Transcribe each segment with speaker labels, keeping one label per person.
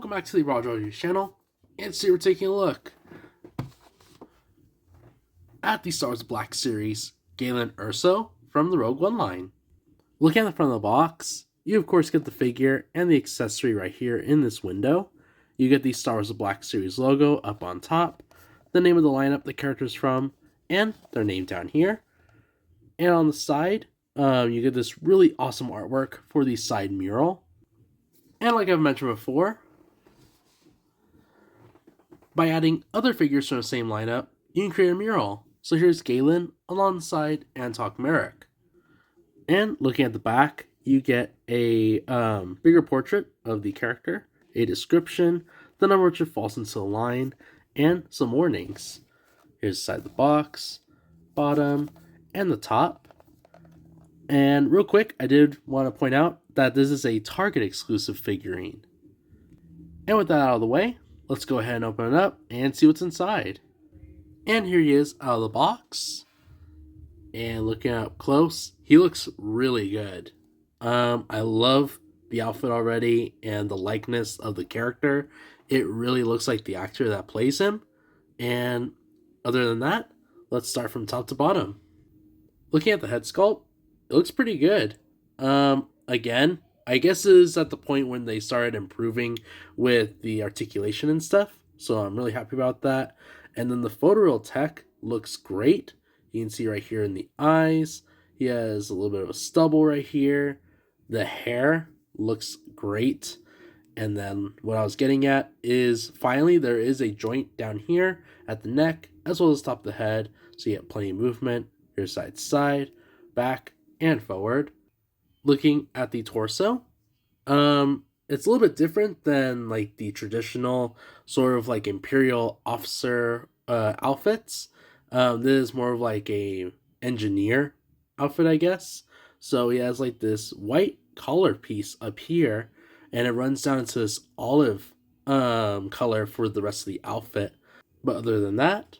Speaker 1: welcome back to the Roger channel, and today we're taking a look at the Star Wars Black Series Galen Erso from the Rogue One line. Looking at the front of the box, you of course get the figure and the accessory right here in this window. You get the Star Wars Black Series logo up on top, the name of the lineup the character's from, and their name down here. And on the side, you get this really awesome artwork for the side mural. And like I've mentioned before, by adding other figures from the same lineup, you can create a mural. So here's Galen alongside Antok Merrick. And looking at the back, you get a bigger portrait of the character, a description, the number which falls into the line, and some warnings. Here's the side of the box, bottom, and the top. And real quick, I did want to point out that this is a Target exclusive figurine. And with that out of the way, let's go ahead and open it up and see what's inside. And here he is out of the box. And looking up close, he looks really good. I love the outfit already and the likeness of the character. It really looks like the actor that plays him. And other than that, let's start from top to bottom. Looking at the head sculpt, it looks pretty good. Again, I guess it is at the point when they started improving with the articulation and stuff. So I'm really happy about that. And then the photoreal tech looks great. You can see right here in the eyes. He has a little bit of a stubble right here. The hair looks great. And then what I was getting at is finally there is a joint down here at the neck as well as top of the head. So you get plenty of movement. Here's side to side, back, and forward. Looking at the torso, it's a little bit different than like the traditional sort of like Imperial officer outfits. This is more of like a engineer outfit, I guess. So he has like this white collar piece up here, and it runs down into this olive color for the rest of the outfit. But other than that,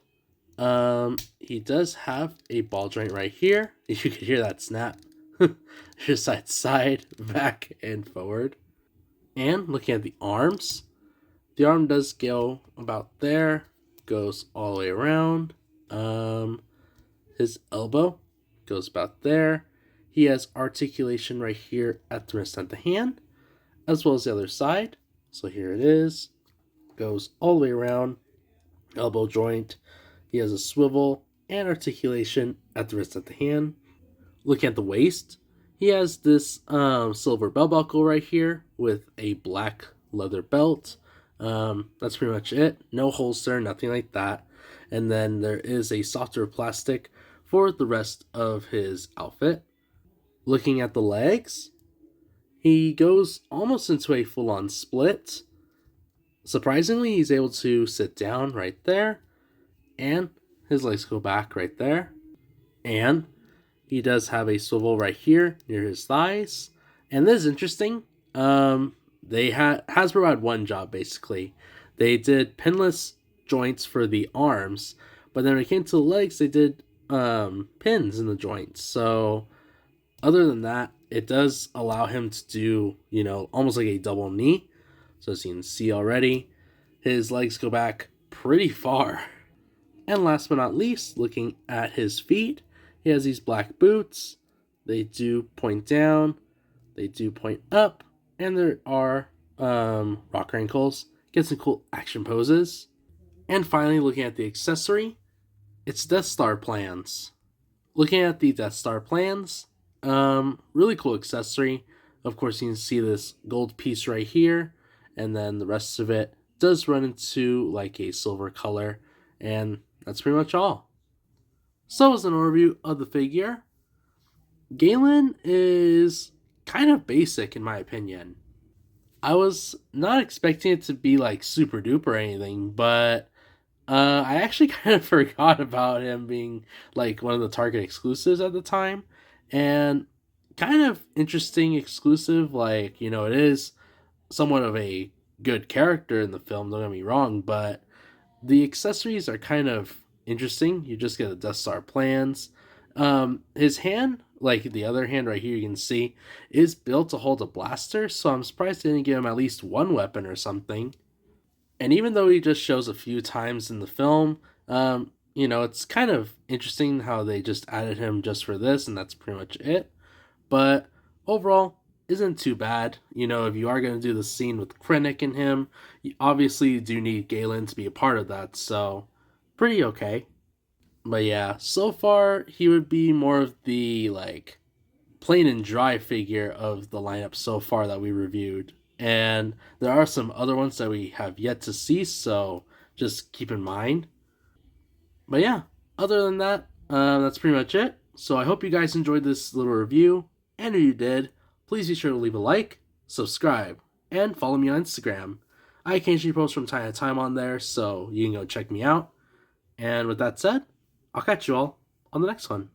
Speaker 1: he does have a ball joint right here. You could hear that snap. Just side to side, back and forward. And looking at the arms, the arm does go about there, goes all the way around. His elbow goes about there. He has articulation right here at the wrist and the hand, as well as the other side. So here it is, goes all the way around, elbow joint. He has a swivel and articulation at the wrist and the hand. Looking at the waist, he has this silver belt buckle right here with a black leather belt. That's pretty much it. No holster, nothing like that. And then there is a softer plastic for the rest of his outfit. Looking at the legs, he goes almost into a full-on split. Surprisingly, he's able to sit down right there. And his legs go back right there. And he does have a swivel right here near his thighs. And this is interesting. Hasbro had one job basically. They did pinless joints for the arms, but then when it came to the legs, they did pins in the joints. So other than that, it does allow him to do, almost like a double knee. So as you can see already, his legs go back pretty far. And last but not least, looking at his feet, he has these black boots. They do point down, they do point up, and there are rocker ankles. Get some cool action poses. And finally, looking at the accessory, it's Death Star plans. Looking at the Death Star plans, really cool accessory. Of course, you can see this gold piece right here, and then the rest of it does run into like a silver color, and that's pretty much all. So as an overview of the figure, Galen is kind of basic in my opinion. I was not expecting it to be like super duper or anything, but I actually kind of forgot about him being like one of the Target exclusives at the time. And kind of interesting exclusive, like, it is somewhat of a good character in the film, don't get me wrong, but the accessories are kind of interesting. You just get the Death Star plans. His hand like the other hand right here, you can see, is built to hold a blaster, so I'm surprised they didn't give him at least one weapon or something. And even though he just shows a few times in the film, it's kind of interesting how they just added him just for this, and that's pretty much it. But overall, isn't too bad. If you are going to do the scene with Krennic and him, you obviously do need Galen to be a part of that, so pretty okay. But yeah, so far he would be more of the like plain and dry figure of the lineup so far that we reviewed. And there are some other ones that we have yet to see, so just keep in mind. But yeah, other than that, that's pretty much it. So I hope you guys enjoyed this little review. And if you did, please be sure to leave a like, subscribe, and follow me on Instagram. I occasionally post from time to time on there, so you can go check me out. And with that said, I'll catch you all on the next one.